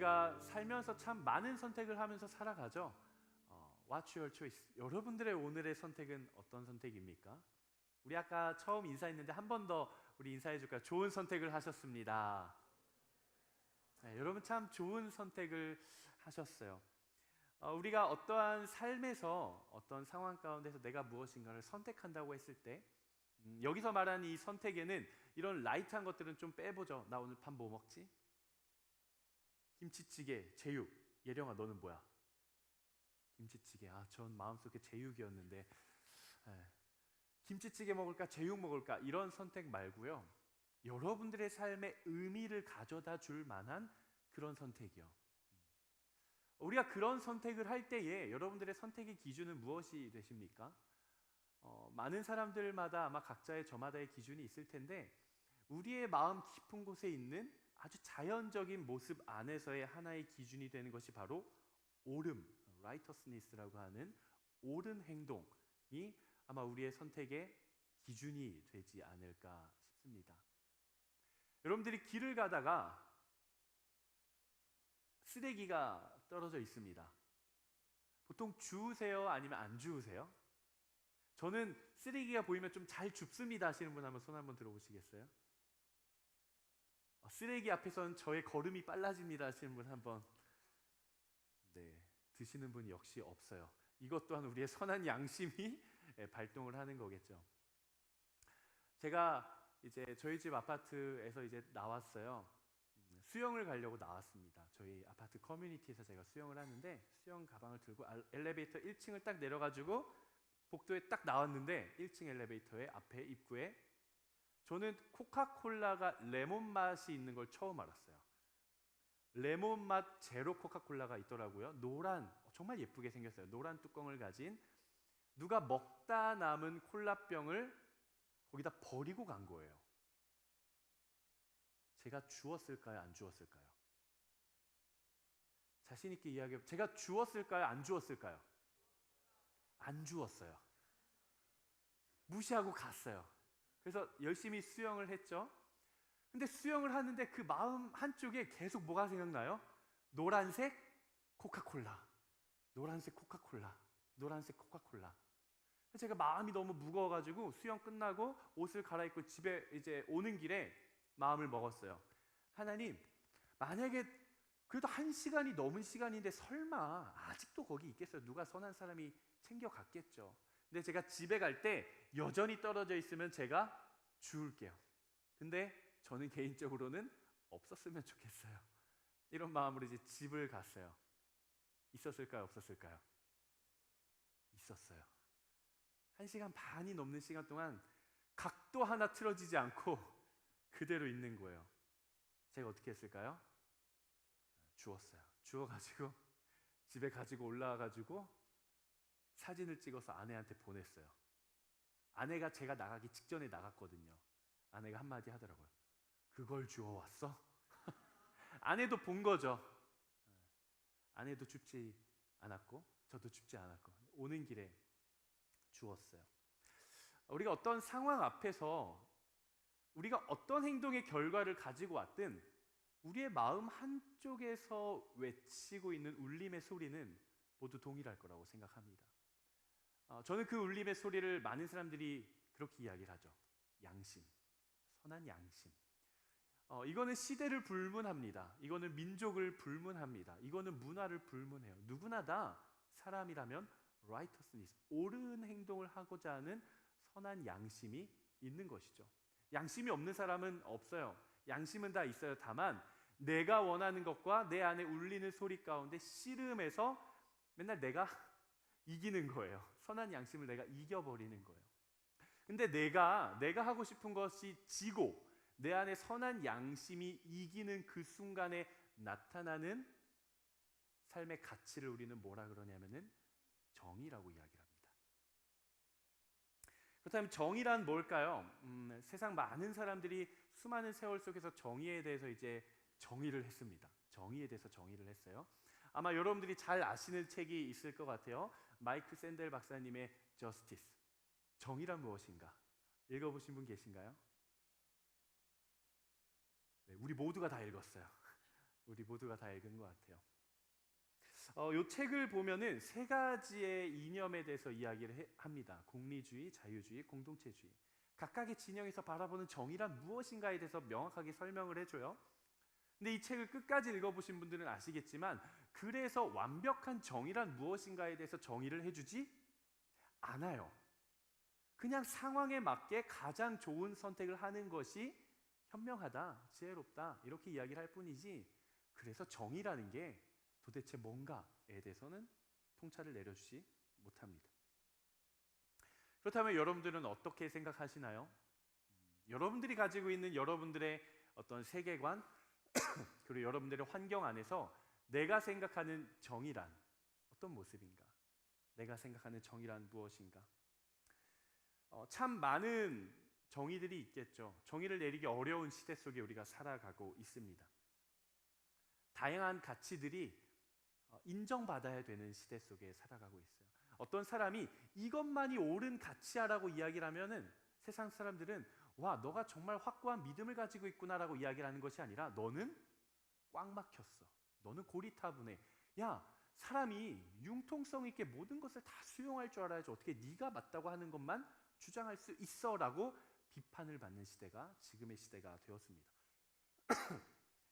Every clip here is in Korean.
우리가 살면서 참 많은 선택을 하면서 살아가죠. What's your choice? 여러분들의 오늘의 선택은 어떤 선택입니까? 우리 아까 처음 인사했는데 한 번 더 우리 인사해 줄까요? 좋은 선택을 하셨습니다. 네, 여러분 참 좋은 선택을 하셨어요. 우리가 어떠한 삶에서 어떤 상황 가운데서 내가 무엇인가를 선택한다고 했을 때 여기서 말하는 이 선택에는 이런 라이트한 것들은 좀 빼보죠. 나 오늘 밥 뭐 먹지? 김치찌개, 제육. 예령아 너는 뭐야? 김치찌개. 전 마음속에 제육이었는데 김치찌개 먹을까 제육 먹을까 이런 선택 말고요, 여러분들의 삶에 의미를 가져다 줄 만한 그런 선택이요. 우리가 그런 선택을 할 때에 여러분들의 선택의 기준은 무엇이 되십니까? 많은 사람들마다 아마 각자의 저마다의 기준이 있을 텐데 우리의 마음 깊은 곳에 있는 아주 자연적인 모습 안에서의 하나의 기준이 되는 것이 바로 옳음, righteousness라고 하는 옳은 행동이 아마 우리의 선택의 기준이 되지 않을까 싶습니다. 여러분들이 길을 가다가 쓰레기가 떨어져 있습니다. 보통 주우세요? 아니면 안 주우세요? 저는 쓰레기가 보이면 좀 잘 줍습니다 하시는 분 한번 손 한번 들어보시겠어요? 쓰레기 앞에서는 저의 걸음이 빨라집니다 하시는 분 한번. 네, 드시는 분이 역시 없어요. 이것 또한 우리의 선한 양심이 발동을 하는 거겠죠. 제가 이제 저희 집 아파트에서 이제 나왔어요. 수영을 가려고 나왔습니다. 저희 아파트 커뮤니티에서 제가 수영을 하는데 수영 가방을 들고 엘리베이터 1층을 딱 내려가지고 복도에 딱 나왔는데 1층 엘리베이터의 앞에 입구에 저는 코카콜라가 레몬 맛이 있는 걸 처음 알았어요. 레몬 맛 제로 코카콜라가 있더라고요. 노란, 정말 예쁘게 생겼어요. 노란 뚜껑을 가진, 누가 먹다 남은 콜라병을 거기다 버리고 간 거예요. 제가 주웠을까요? 안 주웠을까요? 자신 있게 이야기해. 제가 주웠을까요? 안 주웠을까요? 안 주웠어요. 무시하고 갔어요. 그래서 열심히 수영을 했죠. 근데 수영을 하는데 그 마음 한쪽에 계속 뭐가 생각나요? 노란색 코카콜라, 노란색 코카콜라, 노란색 코카콜라. 제가 마음이 너무 무거워가지고 수영 끝나고 옷을 갈아입고 집에 이제 오는 길에 마음을 먹었어요. 하나님, 만약에 그래도 1시간이 넘은 시간인데 설마 아직도 거기 있겠어요? 누가 선한 사람이 챙겨갔겠죠. 근데 제가 집에 갈 때 여전히 떨어져 있으면 제가 주울게요. 근데 저는 개인적으로는 없었으면 좋겠어요. 이런 마음으로 이제 집을 갔어요. 있었을까요? 없었을까요? 있었어요. 1시간 반이 넘는 시간 동안 각도 하나 틀어지지 않고 그대로 있는 거예요. 제가 어떻게 했을까요? 주웠어요. 주워가지고 집에 가지고 올라와가지고 사진을 찍어서 아내한테 보냈어요. 아내가 제가 나가기 직전에 나갔거든요. 아내가 한마디 하더라고요. 그걸 주워왔어? 아내도 본 거죠. 아내도 줍지 않았고 저도 줍지 않았고 오는 길에 주웠어요. 우리가 어떤 상황 앞에서 우리가 어떤 행동의 결과를 가지고 왔든 우리의 마음 한쪽에서 외치고 있는 울림의 소리는 모두 동일할 거라고 생각합니다. 저는 그 울림의 소리를 많은 사람들이 그렇게 이야기를 하죠. 양심, 선한 양심. 이거는 시대를 불문합니다. 이거는 민족을 불문합니다. 이거는 문화를 불문해요. 누구나 다 사람이라면 righteousness, 옳은 행동을 하고자 하는 선한 양심이 있는 것이죠. 양심이 없는 사람은 없어요. 양심은 다 있어요. 다만 내가 원하는 것과 내 안에 울리는 소리 가운데 씨름해서 맨날 내가 이기는 거예요. 선한 양심을 내가 이겨버리는 거예요. 근데 내가 하고 싶은 것이 지고 내 안에 선한 양심이 이기는 그 순간에 나타나는 삶의 가치를 우리는 뭐라 그러냐면은 정의라고 이야기를 합니다. 그렇다면 정의란 뭘까요? 세상 많은 사람들이 수많은 세월 속에서 정의에 대해서 이제 정의를 했습니다. 정의에 대해서 정의를 했어요. 아마 여러분들이 잘 아시는 책이 있을 것 같아요. 마이크 샌델 박사님의 Justice, 정의란 무엇인가? 읽어보신 분 계신가요? 네, 우리 모두가 다 읽었어요. 우리 모두가 다 읽은 것 같아요. 이 책을 보면은 세 가지의 이념에 대해서 이야기를 합니다. 공리주의, 자유주의, 공동체주의. 각각의 진영에서 바라보는 정의란 무엇인가에 대해서 명확하게 설명을 해줘요. 근데 이 책을 끝까지 읽어보신 분들은 아시겠지만, 그래서 완벽한 정의란 무엇인가에 대해서 정의를 해주지 않아요. 그냥 상황에 맞게 가장 좋은 선택을 하는 것이 현명하다, 지혜롭다 이렇게 이야기를 할 뿐이지, 그래서 정의라는 게 도대체 뭔가에 대해서는 통찰을 내려주지 못합니다. 그렇다면 여러분들은 어떻게 생각하시나요? 여러분들이 가지고 있는 여러분들의 어떤 세계관 그리고 여러분들의 환경 안에서 내가 생각하는 정의란 어떤 모습인가? 내가 생각하는 정의란 무엇인가? 참 많은 정의들이 있겠죠. 정의를 내리기 어려운 시대 속에 우리가 살아가고 있습니다. 다양한 가치들이 인정받아야 되는 시대 속에 살아가고 있어요. 어떤 사람이 이것만이 옳은 가치야라고 이야기를 하면은 세상 사람들은 와, 너가 정말 확고한 믿음을 가지고 있구나라고 이야기를 하는 것이 아니라 너는 꽉 막혔어. 너는 고리타분해. 야, 사람이 융통성 있게 모든 것을 다 수용할 줄 알아야지 어떻게 네가 맞다고 하는 것만 주장할 수 있어라고 비판을 받는 시대가 지금의 시대가 되었습니다.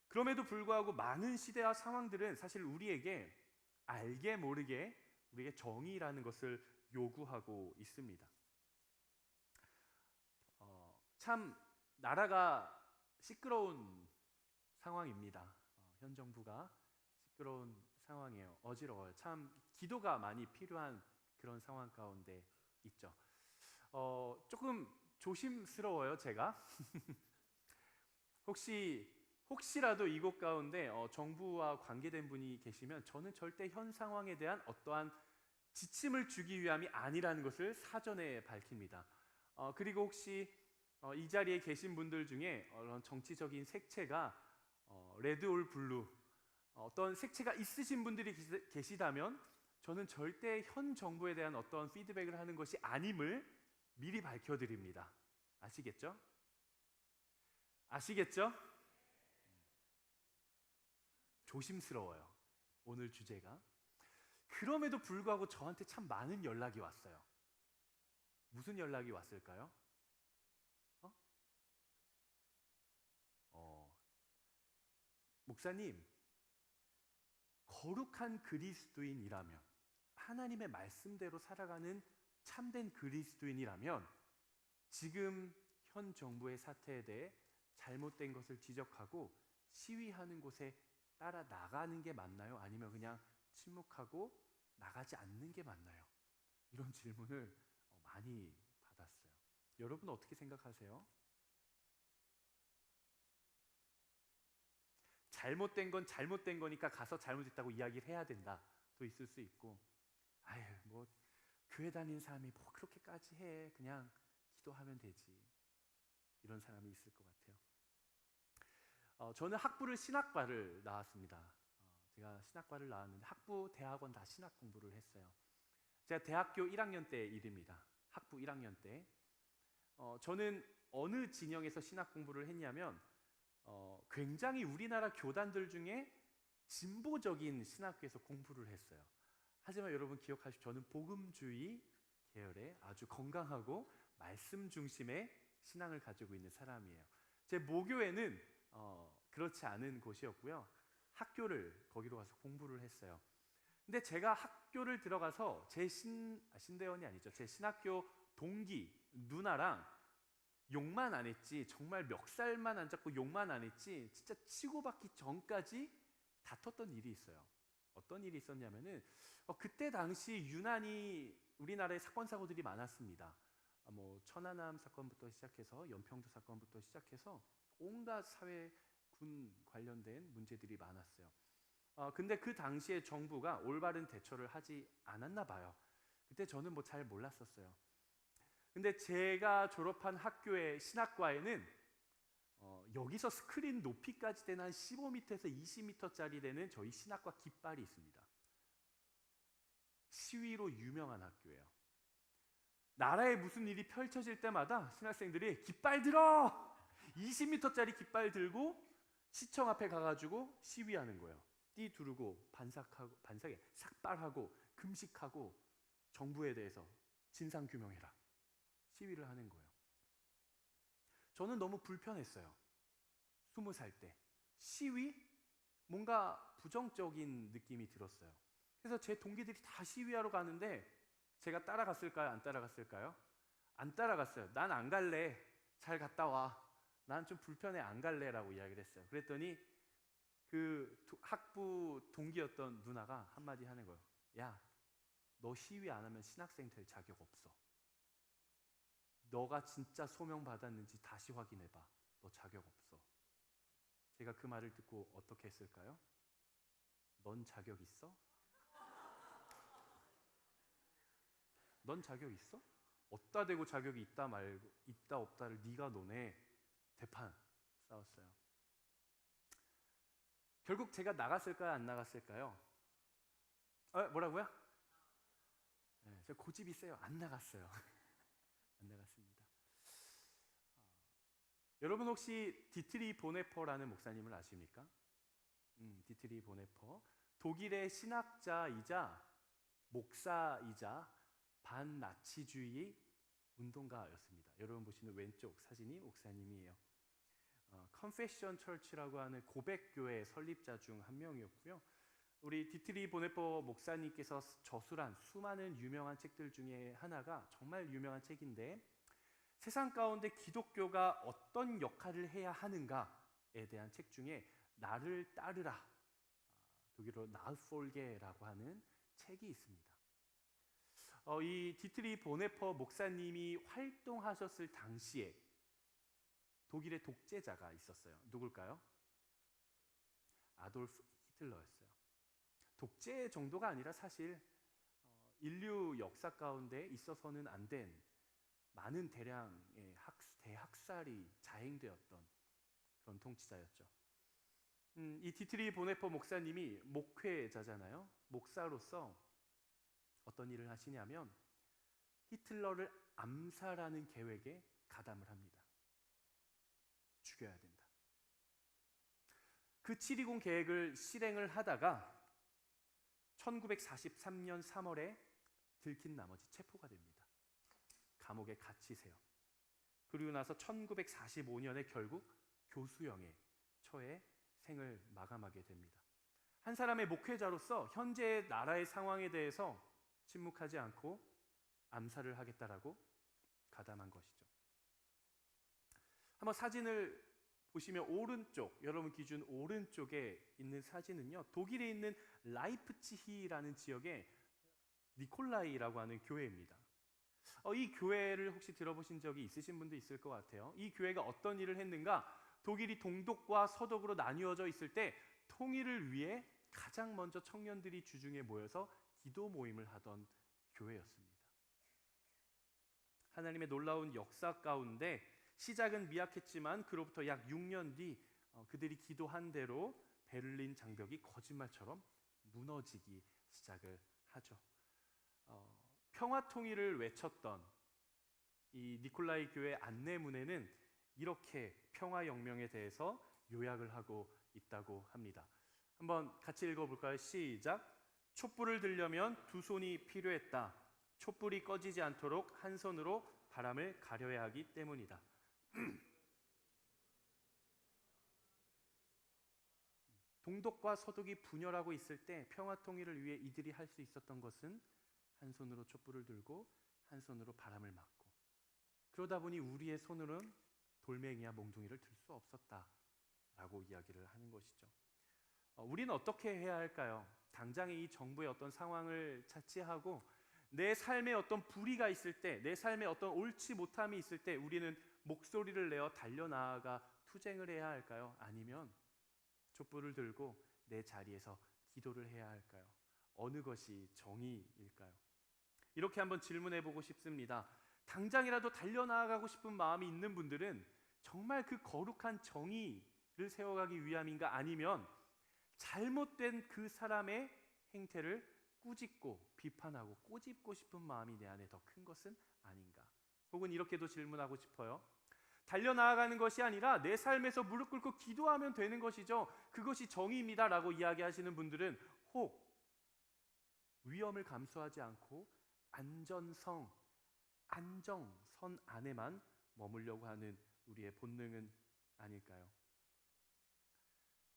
그럼에도 불구하고 많은 시대와 상황들은 사실 우리에게 알게 모르게 우리에게 정의라는 것을 요구하고 있습니다. 참 나라가 시끄러운 상황입니다. 현 정부가 시끄러운 상황이에요. 어지러워요. 참 기도가 많이 필요한 그런 상황 가운데 있죠. 조금 조심스러워요, 제가. 혹시라도 이곳 가운데 정부와 관계된 분이 계시면 저는 절대 현 상황에 대한 어떠한 지침을 주기 위함이 아니라는 것을 사전에 밝힙니다. 그리고 혹시 이 자리에 계신 분들 중에 정치적인 색채가 레드 올 블루 어떤 색채가 있으신 분들이 계시다면 저는 절대 현 정부에 대한 어떤 피드백을 하는 것이 아님을 미리 밝혀드립니다. 아시겠죠? 아시겠죠? 조심스러워요, 오늘 주제가. 그럼에도 불구하고 저한테 참 많은 연락이 왔어요. 무슨 연락이 왔을까요? 목사님, 거룩한 그리스도인이라면, 하나님의 말씀대로 살아가는 참된 그리스도인이라면 지금 현 정부의 사태에 대해 잘못된 것을 지적하고 시위하는 곳에 따라 나가는 게 맞나요? 아니면 그냥 침묵하고 나가지 않는 게 맞나요? 이런 질문을 많이 받았어요. 여러분 어떻게 생각하세요? 잘못된 건 잘못된 거니까 가서 잘못했다고 이야기를 해야 된다 또 있을 수 있고, 아유 뭐 교회 다니는 사람이 뭐 그렇게까지 해, 그냥 기도하면 되지, 이런 사람이 있을 것 같아요. 저는 학부를 신학과를 나왔습니다. 제가 신학과를 나왔는데 학부, 대학원 다 신학 공부를 했어요. 제가 대학교 1학년 때 일입니다. 학부 1학년 때. 저는 어느 진영에서 신학 공부를 했냐면 굉장히 우리나라 교단들 중에 진보적인 신학교에서 공부를 했어요. 하지만 여러분 기억하시죠? 저는 복음주의 계열의 아주 건강하고 말씀 중심의 신앙을 가지고 있는 사람이에요. 제 모교회는 그렇지 않은 곳이었고요. 학교를 거기로 가서 공부를 했어요. 근데 제가 학교를 들어가서 제 신대원이 아니죠. 제 신학교 동기 누나랑 욕만 안 했지, 정말 멱살만 안 잡고 욕만 안 했지, 진짜 치고받기 전까지 다퉜던 일이 있어요. 어떤 일이 있었냐면은 그때 당시 유난히 우리나라에 사건 사고들이 많았습니다. 뭐 천안함 사건부터 시작해서 연평도 사건부터 시작해서 온갖 사회군 관련된 문제들이 많았어요. 근데 그 당시에 정부가 올바른 대처를 하지 않았나 봐요. 그때 저는 뭐 잘 몰랐었어요. 근데 제가 졸업한 학교의 신학과에는 여기서 스크린 높이까지 되는 한 15m에서 20m짜리 되는 저희 신학과 깃발이 있습니다. 시위로 유명한 학교예요. 나라에 무슨 일이 펼쳐질 때마다 신학생들이 깃발 들어! 20m짜리 깃발 들고 시청 앞에 가가지고 시위하는 거예요. 띠 두르고 반삭에 삭발하고 금식하고 정부에 대해서 진상 규명해라 시위를 하는 거예요. 저는 너무 불편했어요. 20살 때 시위? 뭔가 부정적인 느낌이 들었어요. 그래서 제 동기들이 다 시위하러 가는데 제가 따라갔을까요? 안 따라갔을까요? 안 따라갔어요. 난 안 갈래. 잘 갔다 와. 난 좀 불편해. 안 갈래라고 이야기를 했어요. 그랬더니 그 학부 동기였던 누나가 한마디 하는 거예요. 야, 너 시위 안 하면 신학생 될 자격 없어. 너가 진짜 소명 받았는지 다시 확인해봐. 너 자격 없어. 제가 그 말을 듣고 어떻게 했을까요? 넌 자격 있어? 넌 자격 있어? 어디다 대고 자격이 있다 말고 있다 없다를 네가 너네 대판 싸웠어요. 결국 제가 나갔을까요? 안 나갔을까요? 뭐라고요? 네, 제가 고집이 세요. 안 나갔어요. 안 나갔습니다. 여러분 혹시 디트리 보네퍼라는 목사님을 아십니까? 디트리 보네퍼, 독일의 신학자이자 목사이자 반나치주의 운동가였습니다. 여러분 보시는 왼쪽 사진이 목사님이에요. 컨페션 처치라고 하는 고백교회 설립자 중 한 명이었고요. 우리 디트리 보네퍼 목사님께서 저술한 수많은 유명한 책들 중에 하나가 정말 유명한 책인데, 세상 가운데 기독교가 어떤 역할을 해야 하는가에 대한 책 중에 나를 따르라, 독일어로 나폴게라고 하는 책이 있습니다. 이 디트리 보네퍼 목사님이 활동하셨을 당시에 독일의 독재자가 있었어요. 누굴까요? 아돌프 히틀러였어요. 독재 정도가 아니라 사실 인류 역사 가운데 있어서는 안 된 많은 대량의 대학살이 자행되었던 그런 통치자였죠. 이 디트리 보네퍼 목사님이 목회자잖아요. 목사로서 어떤 일을 하시냐면 히틀러를 암살하는 계획에 가담을 합니다. 죽여야 된다. 그 7.20 계획을 실행을 하다가 1943년 3월에 들킨 나머지 체포가 됩니다. 감옥에 갇히세요. 그리고 나서 1945년에 결국 교수형에 처해 생을 마감하게 됩니다. 한 사람의 목회자로서 현재 나라의 상황에 대해서 침묵하지 않고 암살을 하겠다라고 가담한 것이죠. 한번 사진을 보시면 오른쪽, 여러분 기준 오른쪽에 있는 사진은요, 독일에 있는 라이프치히라는 지역의 니콜라이라고 하는 교회입니다. 이 교회를 혹시 들어보신 적이 있으신 분도 있을 것 같아요. 이 교회가 어떤 일을 했는가? 독일이 동독과 서독으로 나뉘어져 있을 때 통일을 위해 가장 먼저 청년들이 주중에 모여서 기도 모임을 하던 교회였습니다. 하나님의 놀라운 역사 가운데 시작은 미약했지만 그로부터 약 6년 뒤 그들이 기도한 대로 베를린 장벽이 거짓말처럼 무너지기 시작을 하죠. 평화 통일을 외쳤던 이 니콜라이 교회 안내문에는 이렇게 평화 혁명에 대해서 요약을 하고 있다고 합니다. 한번 같이 읽어볼까요? 시작. 촛불을 들려면 두 손이 필요했다. 촛불이 꺼지지 않도록 한 손으로 바람을 가려야 하기 때문이다. 동독과 서독이 분열하고 있을 때 평화 통일을 위해 이들이 할 수 있었던 것은 한 손으로 촛불을 들고 한 손으로 바람을 막고, 그러다 보니 우리의 손으로는 돌멩이와 몽둥이를 들 수 없었다라고 이야기를 하는 것이죠. 우리는 어떻게 해야 할까요? 당장의 이 정부의 어떤 상황을 차치하고 내 삶에 어떤 불의가 있을 때, 내 삶에 어떤 옳지 못함이 있을 때 우리는 목소리를 내어 달려나아가 투쟁을 해야 할까요? 아니면 촛불을 들고 내 자리에서 기도를 해야 할까요? 어느 것이 정의일까요? 이렇게 한번 질문해 보고 싶습니다. 당장이라도 달려나아가고 싶은 마음이 있는 분들은 정말 그 거룩한 정의를 세워가기 위함인가, 아니면 잘못된 그 사람의 행태를 꾸짖고 비판하고 꼬집고 싶은 마음이 내 안에 더 큰 것은 아닌가? 혹은 이렇게도 질문하고 싶어요. 달려나아가는 것이 아니라 내 삶에서 무릎 꿇고 기도하면 되는 것이죠. 그것이 정의입니다라고 이야기하시는 분들은 혹 위험을 감수하지 않고 안정선 안에만 머물려고 하는 우리의 본능은 아닐까요?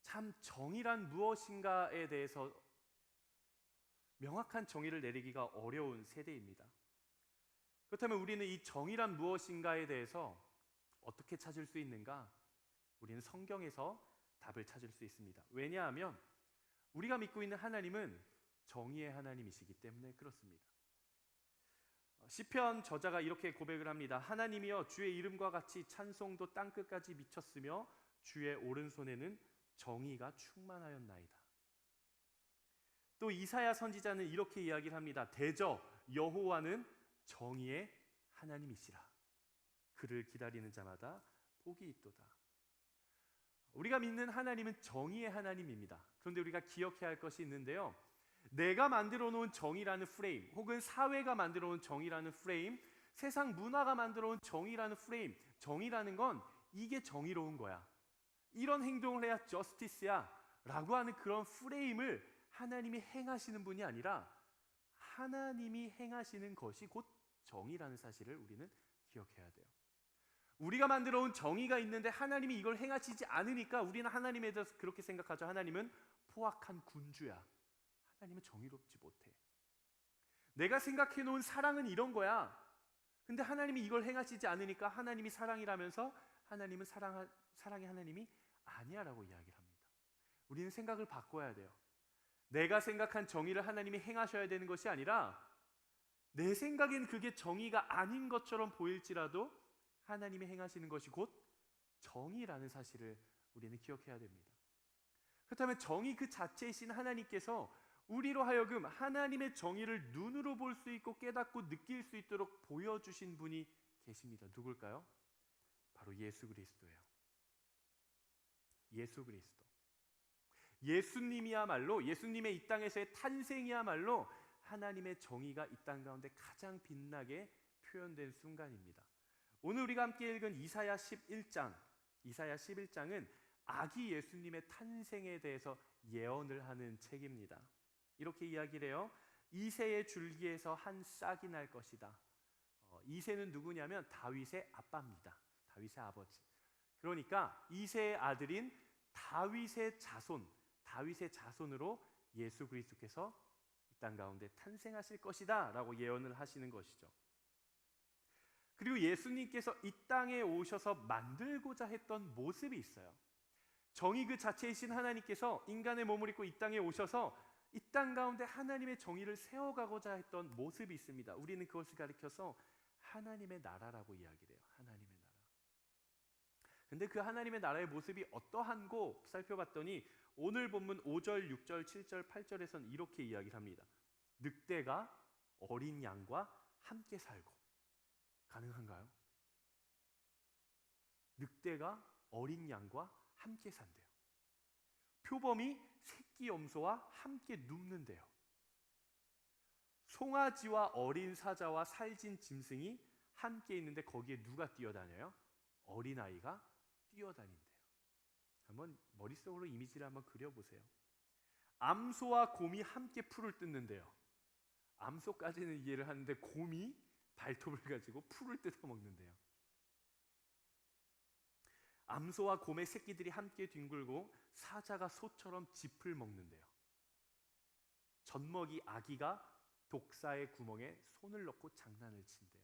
참 정의란 무엇인가에 대해서 명확한 정의를 내리기가 어려운 세대입니다. 그렇다면 우리는 이 정의란 무엇인가에 대해서 어떻게 찾을 수 있는가? 우리는 성경에서 답을 찾을 수 있습니다. 왜냐하면 우리가 믿고 있는 하나님은 정의의 하나님이시기 때문에 그렇습니다. 시편 저자가 이렇게 고백을 합니다. 하나님이여 주의 이름과 같이 찬송도 땅끝까지 미쳤으며 주의 오른손에는 정의가 충만하였나이다. 또 이사야 선지자는 이렇게 이야기를 합니다. 대저 여호와는 정의의 하나님이시라. 그를 기다리는 자마다 복이 있도다. 우리가 믿는 하나님은 정의의 하나님입니다. 그런데 우리가 기억해야 할 것이 있는데요. 내가 만들어 놓은 정의라는 프레임, 혹은 사회가 만들어 놓은 정의라는 프레임, 세상 문화가 만들어 놓은 정의라는 프레임, 정의라는 건 이게 정의로운 거야, 이런 행동을 해야 저스티스야 라고 하는 그런 프레임을 하나님이 행하시는 분이 아니라 하나님이 행하시는 것이 곧 정의라는 사실을 우리는 기억해야 돼요. 우리가 만들어 온 정의가 있는데 하나님이 이걸 행하시지 않으니까 우리는 하나님에 대해서 그렇게 생각하죠. 하나님은 포악한 군주야. 하나님은 정의롭지 못해. 내가 생각해 놓은 사랑은 이런 거야. 근데 하나님이 이걸 행하시지 않으니까 하나님이 사랑이라면서 하나님은 사랑의 하나님이 아니야 라고 이야기를 합니다. 우리는 생각을 바꿔야 돼요. 내가 생각한 정의를 하나님이 행하셔야 되는 것이 아니라 내 생각엔 그게 정의가 아닌 것처럼 보일지라도 하나님이 행하시는 것이 곧 정의라는 사실을 우리는 기억해야 됩니다. 그렇다면 정의 그 자체이신 하나님께서 우리로 하여금 하나님의 정의를 눈으로 볼 수 있고 깨닫고 느낄 수 있도록 보여주신 분이 계십니다. 누굴까요? 바로 예수 그리스도예요. 예수 그리스도. 예수님이야말로, 예수님의 이 땅에서의 탄생이야말로 하나님의 정의가 이 땅 가운데 가장 빛나게 표현된 순간입니다. 오늘 우리가 함께 읽은 이사야 11장은 아기 예수님의 탄생에 대해서 예언을 하는 책입니다. 이렇게 이야기를 해요. 이새의 줄기에서 한 싹이 날 것이다. 이새는 누구냐면 다윗의 아빠입니다. 다윗의 아버지. 그러니까 이새의 아들인 다윗의 자손으로 예수 그리스도께서 이 땅 가운데 탄생하실 것이다 라고 예언을 하시는 것이죠. 그리고 예수님께서 이 땅에 오셔서 만들고자 했던 모습이 있어요. 정의 그 자체이신 하나님께서 인간의 몸을 입고 이 땅에 오셔서 이 땅 가운데 하나님의 정의를 세워가고자 했던 모습이 있습니다. 우리는 그것을 가리켜서 하나님의 나라라고 이야기를 해요. 하나님의 나라. 근데 그 하나님의 나라의 모습이 어떠한고 살펴봤더니 오늘 본문 5절, 6절, 7절, 8절에서는 이렇게 이야기를 합니다. 늑대가 어린 양과 함께 살고. 가능한가요? 늑대가 어린 양과 함께 산대요. 표범이 새끼 염소와 함께 눕는데요. 송아지와 어린 사자와 살진 짐승이 함께 있는데 거기에 누가 뛰어다녀요? 어린아이가 뛰어다닌대요. 한번 머릿속으로 이미지를 한번 그려보세요. 암소와 곰이 함께 풀을 뜯는데요. 암소까지는 이해를 하는데 곰이 발톱을 가지고 풀을 뜯어 먹는데요. 암소와 곰의 새끼들이 함께 뒹굴고 사자가 소처럼 짚을 먹는데요. 젖먹이 아기가 독사의 구멍에 손을 넣고 장난을 친대요.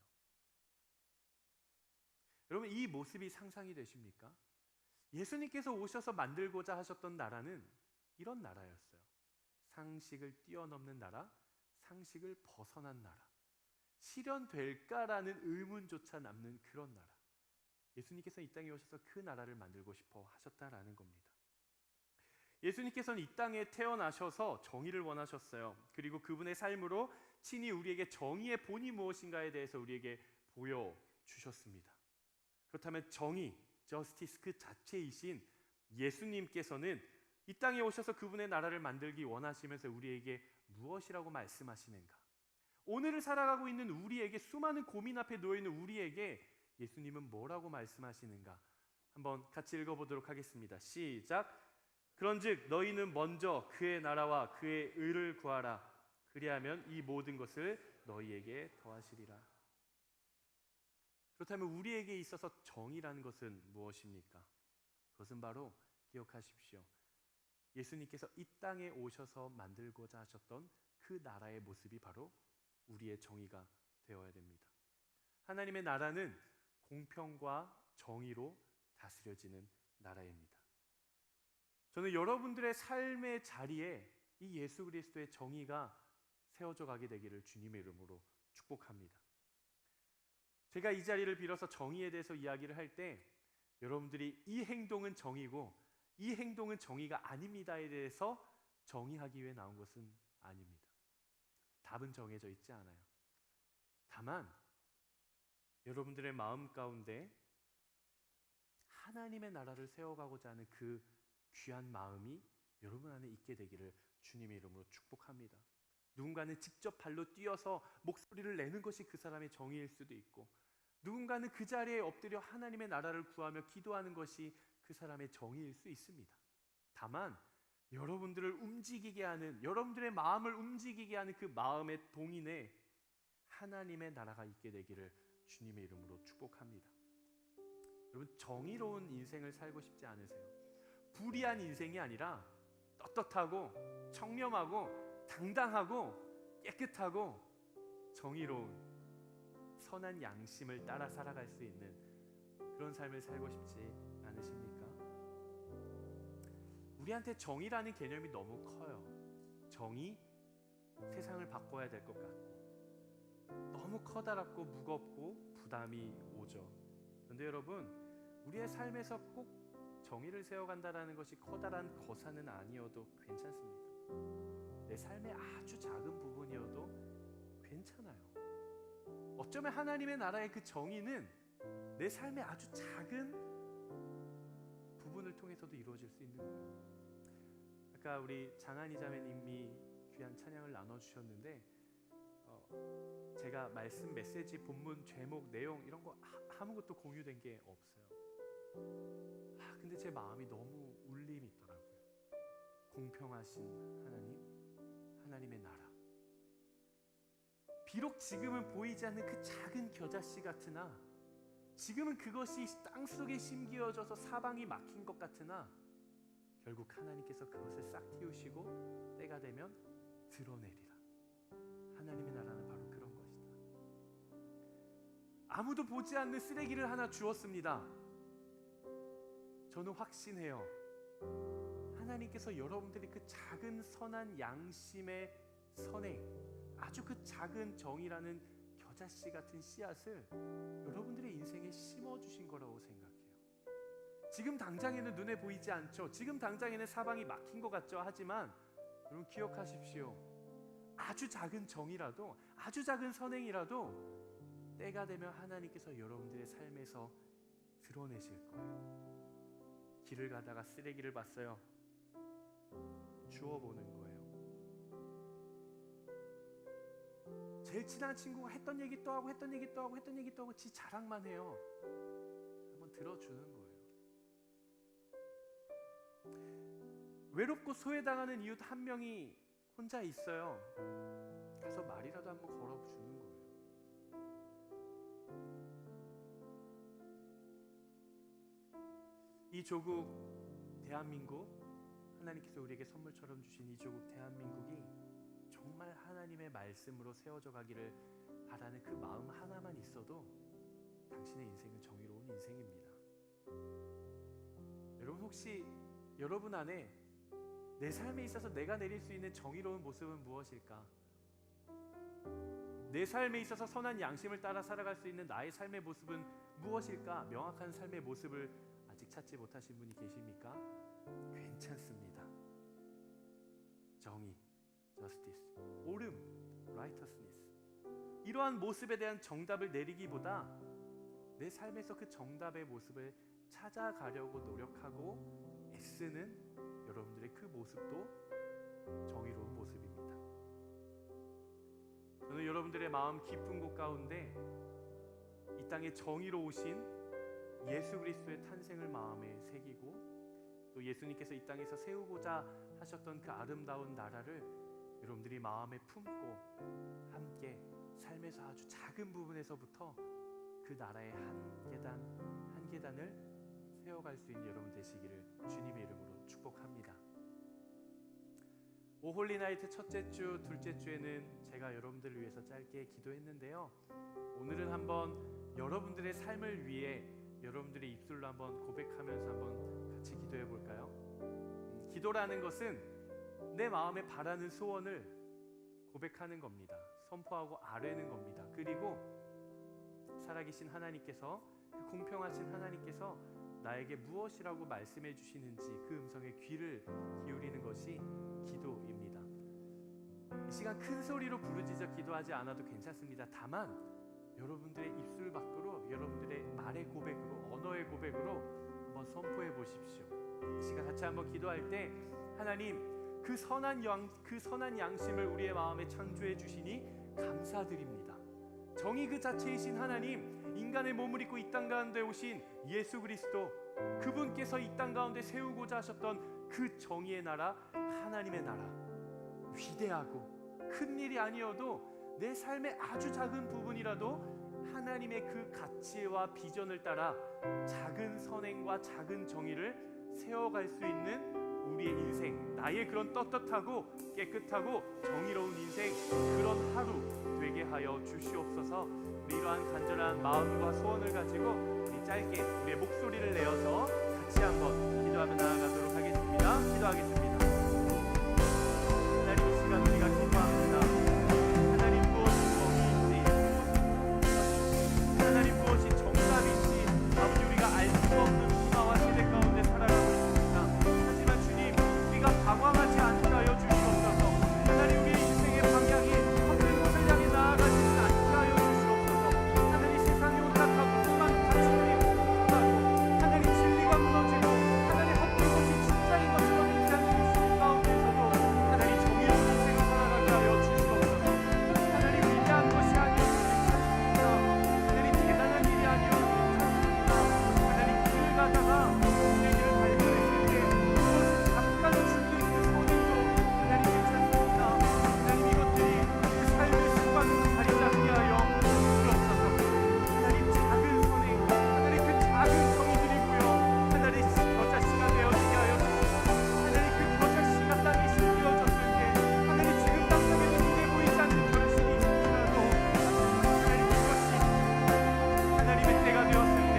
여러분, 이 모습이 상상이 되십니까? 예수님께서 오셔서 만들고자 하셨던 나라는 이런 나라였어요. 상식을 뛰어넘는 나라, 상식을 벗어난 나라, 실현될까라는 의문조차 남는 그런 나라. 예수님께서 이 땅에 오셔서 그 나라를 만들고 싶어 하셨다라는 겁니다. 예수님께서는 이 땅에 태어나셔서 정의를 원하셨어요. 그리고 그분의 삶으로 친히 우리에게 정의의 본이 무엇인가에 대해서 우리에게 보여주셨습니다. 그렇다면 정의, 저스티스 그 자체이신 예수님께서는 이 땅에 오셔서 그분의 나라를 만들기 원하시면서 우리에게 무엇이라고 말씀하시는가? 오늘을 살아가고 있는 우리에게, 수많은 고민 앞에 놓여있는 우리에게 예수님은 뭐라고 말씀하시는가? 한번 같이 읽어보도록 하겠습니다. 시작. 그런즉 너희는 먼저 그의 나라와 그의 의를 구하라. 그리하면 이 모든 것을 너희에게 더하시리라. 그렇다면 우리에게 있어서 정의라는 것은 무엇입니까? 그것은 바로 기억하십시오. 예수님께서 이 땅에 오셔서 만들고자 하셨던 그 나라의 모습이 바로 우리의 정의가 되어야 됩니다. 하나님의 나라는 공평과 정의로 다스려지는 나라입니다. 저는 여러분들의 삶의 자리에 이 예수 그리스도의 정의가 세워져 가게 되기를 주님의 이름으로 축복합니다. 제가 이 자리를 빌어서 정의에 대해서 이야기를 할 때 여러분들이 이 행동은 정의고 이 행동은 정의가 아닙니다에 대해서 정의하기 위해 나온 것은 아닙니다. 답은 정해져 있지 않아요. 다만 여러분들의 마음 가운데 하나님의 나라를 세워가고자 하는 그 귀한 마음이 여러분 안에 있게 되기를 주님의 이름으로 축복합니다. 누군가는 직접 발로 뛰어서 목소리를 내는 것이 그 사람의 정의일 수도 있고, 누군가는 그 자리에 엎드려 하나님의 나라를 구하며 기도하는 것이 그 사람의 정의일 수 있습니다. 다만 여러분들을 움직이게 하는, 여러분들의 마음을 움직이게 하는 그 마음의 동인에 하나님의 나라가 있게 되기를 주님의 이름으로 축복합니다. 여러분, 정의로운 인생을 살고 싶지 않으세요? 불의한 인생이 아니라 떳떳하고 청렴하고 당당하고 깨끗하고 정의로운 선한 양심을 따라 살아갈 수 있는 그런 삶을 살고 싶지 않으십니까? 우리한테 정의라는 개념이 너무 커요. 정의, 세상을 바꿔야 될 것 같고 너무 커다랗고 무겁고 부담이 오죠. 그런데 여러분, 우리의 삶에서 꼭 정의를 세워간다는 것이 커다란 거사는 아니어도 괜찮습니다. 내 삶의 아주 작은 부분이어도 괜찮아요. 어쩌면 하나님의 나라의 그 정의는 내 삶의 아주 작은 부분을 통해서도 이루어질 수 있는 거예요. 아까 우리 장한이 자매님이 귀한 찬양을 나눠주셨는데 제가 말씀, 메시지, 본문, 제목, 내용 이런 거 아무것도 공유된 게 없어요. 근데 제 마음이 너무 울림이 있더라고요. 공평하신 하나님, 하나님의 나라. 비록 지금은 보이지 않는 그 작은 겨자씨 같으나, 지금은 그것이 땅속에 심기어져서 사방이 막힌 것 같으나 결국 하나님께서 그것을 싹 틔우시고 때가 되면 드러내리라. 하나님의 나라는 바로 그런 것이다. 아무도 보지 않는 쓰레기를 하나 주었습니다. 저는 확신해요. 하나님께서 여러분들이 그 작은 선한 양심의 선행, 아주 그 작은 정의라는 겨자씨 같은 씨앗을 여러분들의 인생에 심어주신 거라고 생각해요. 지금 당장에는 눈에 보이지 않죠. 지금 당장에는 사방이 막힌 것 같죠. 하지만 여러분 기억하십시오. 아주 작은 정의라도, 아주 작은 선행이라도 때가 되면 하나님께서 여러분들의 삶에서 드러내실 거예요. 길을 가다가 쓰레기를 봤어요. 주워보는 거예요. 제일 친한 친구가 했던 얘기 또 하고 했던 얘기 또 하고 했던 얘기 또 하고 지 자랑만 해요. 한번 들어주는 거예요. 외롭고 소외당하는 이웃 한 명이 혼자 있어요. 가서 말이라도 한번 걸어주는 거예요. 이 조국 대한민국, 하나님께서 우리에게 선물처럼 주신 이 조국 대한민국이 정말 하나님의 말씀으로 세워져 가기를 바라는 그 마음 하나만 있어도 당신의 인생은 정의로운 인생입니다. 여러분, 혹시 여러분 안에 내 삶에 있어서 내가 내릴 수 있는 정의로운 모습은 무엇일까? 내 삶에 있어서 선한 양심을 따라 살아갈 수 있는 나의 삶의 모습은 무엇일까? 명확한 삶의 모습을 아직 찾지 못하신 분이 계십니까? 괜찮습니다. 정의, justice, 옳음, righteousness, 이러한 모습에 대한 정답을 내리기보다 내 삶에서 그 정답의 모습을 찾아가려고 노력하고 애쓰는 여러분들의 그 모습도 정의로운 모습입니다. 저는 여러분들의 마음 깊은 곳 가운데 이 땅에 정의로 오신 예수 그리스도의 탄생을 마음에 새기고, 또 예수님께서 이 땅에서 세우고자 하셨던 그 아름다운 나라를 여러분들이 마음에 품고 함께 삶에서 아주 작은 부분에서부터 그 나라의 한 계단 한 계단을 세워갈 수 있는 여러분 되시기를 주님의 이름으로 축복합니다. 오홀리나이트 첫째 주, 둘째 주에는 제가 여러분들을 위해서 짧게 기도했는데요. 오늘은 한번 여러분들의 삶을 위해 여러분들의 입술로 한번 고백하면서 한번 같이 기도해 볼까요? 기도라는 것은 내 마음에 바라는 소원을 고백하는 겁니다. 선포하고 아뢰는 겁니다. 그리고 살아계신 하나님께서, 그 공평하신 하나님께서 나에게 무엇이라고 말씀해 주시는지 그 음성에 귀를 기울이는 것이 기도입니다. 이 시간 큰 소리로 부르짖어 기도하지 않아도 괜찮습니다. 다만 여러분들의 입술 밖으로, 여러분들의 말의 고백으로, 언어의 고백으로 한번 선포해 보십시오. 이 시간 같이 한번 기도할 때 하나님, 그 선한 양심을 우리의 마음에 창조해 주시니 감사드립니다. 정의 그 자체이신 하나님, 인간의 몸을 입고 이 땅 가운데 오신 예수 그리스도, 그분께서 이 땅 가운데 세우고자 하셨던 그 정의의 나라, 하나님의 나라, 위대하고 큰 일이 아니어도 내 삶의 아주 작은 부분이라도 하나님의 그 가치와 비전을 따라 작은 선행과 작은 정의를 세워갈 수 있는 우리의 인생, 나의 그런 떳떳하고 깨끗하고 정의로운 인생, 그런 하루 되게 하여 주시옵소서. 우리 이러한 간절한 마음과 소원을 가지고 우리 짧게 우리의 목소리를 내어서 같이 한번 기도하며 나아가도록 하겠습니다. 기도하겠습니다. 하나님, 이 시간 우리가 기도합니다. 하나님, 무엇이 정의인지, 하나님 무엇이 정답인지 아버지 우리가 알 수 없는 문화와 세대 가운데 살아가고 있습니다. 하지만 주님, 우리가 방황하지 않게 하여 주시옵소서. 하나님, 우리의 인생의 방향이 헛된 곳을 향해 나아가지는 않게 하여 주시옵소서. 하나님, 세상이 온갖하고 수많은 가치들이 무너지고 하나님 진리가 무너지고 하나님 헛된 것이 진짜인 것처럼 인상이 있는 가운데서도 하나님 정의로운 인생을 살아가게 하여 주시옵소서. 하나님, 위대한 것이 아니어도 괜찮습니다. 하나님, 대단한 일이 아니어도 괜찮습니다. 하나님, 길을 가다가 우리의 길을 발견했을 때 그것을 잠깐 죽는 그 선행도 하나님 괜찮습니다. 하나님, 이것들이 그 삶의 습관으로 자리 잡게 하여 주시옵소서. 하나님, 작은 선행, 하나님 그 작은 정의들이고요, 하나님 겨자씨가 되어지게 하여 주시고, 하나님 그 겨자씨가 땅에 심겨졌을 때 하나님 지금 당장에는 눈에 보이지 않는 결실이 있을지라도 하나님 그것이 하나님의 때가 되었을 때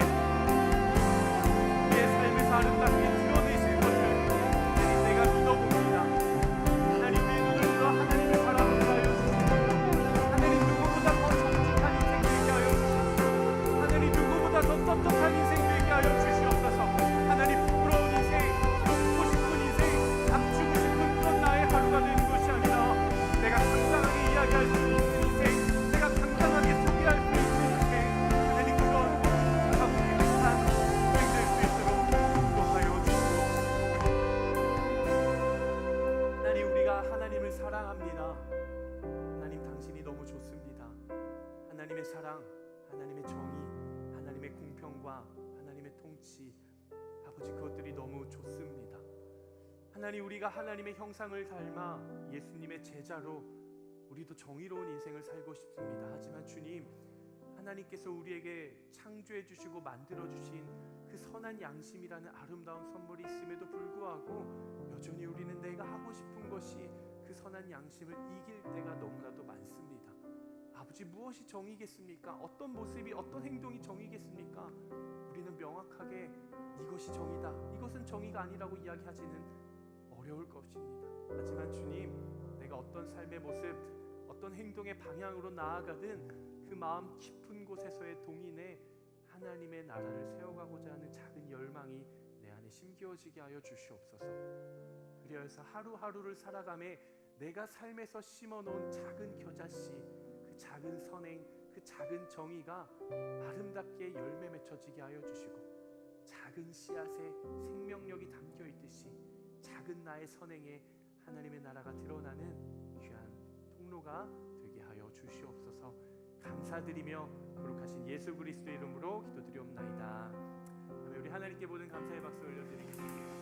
우리의 삶에서 아름답게 드러내실 것을 하나님 내가 믿어봅니다. 하나님, 내 눈을 들어 하나님을 바라보게 하여 주시고, 하나님 누구보다 더 정직한 인생 되게 하여 주시고, 하나님 누구보다 더 떳떳한 인생 되게 하여 주시옵소서. 하나님, 부끄러운 인생, 높고 싶은 인생, 감추고 싶은 그런 나의 하루가 되는 것이 아니라 내가 당당하게 이야기할 수 있는 인생, 내가 당당하게 소개할 수 있는 인생, 하나님 그런 하고 행복한 인생 될 수 있도록 인도하여 주시옵소서. 하나님, 우리가 하나님을 사랑합니다. 하나님, 당신이 너무 좋습니다. 하나님의 사랑, 하나님의 정의, 하나님의 공평과 하나님의 통치, 아버지 그것들이 너무 좋습니다. 하나님, 우리가 하나님의 형상을 닮아 예수님의 제자로 우리도 정의로운 인생을 살고 싶습니다. 하지만 주님, 하나님께서 우리에게 창조해 주시고 만들어 주신 그 선한 양심이라는 아름다운 선물이 있음에도 불구하고 여전히 우리는 내가 하고 싶은 것이 그 선한 양심을 이길 때가 너무나도 많습니다. 아버지, 무엇이 정의겠습니까? 어떤 모습이, 어떤 행동이 정의겠습니까? 우리는 명확하게 이것이 정의다, 이것은 정의가 아니라고 이야기하지는 어려울 것입니다. 하지만 주님, 내가 어떤 삶의 모습, 어떤 행동의 방향으로 나아가든 그 마음 깊은 곳에서의 동인에 하나님의 나라를 세워가고자 하는 작은 열망이 내 안에 심겨지게 하여 주시옵소서. 그리하여서 하루하루를 살아가며 내가 삶에서 심어놓은 작은 겨자씨, 그 작은 선행, 그 작은 정의가 아름답게 열매 맺혀지게 하여 주시고, 작은 씨앗에 생명력이 담겨 있듯이 작은 나의 선행에 하나님의 나라가 드러나는 귀한 통로가 되게 하여 주시옵소서. 감사드리며 거룩하신 예수 그리스도의 이름으로 기도드리옵나이다. 우리 하나님께 모든 감사의 박수 올려드리겠습니다.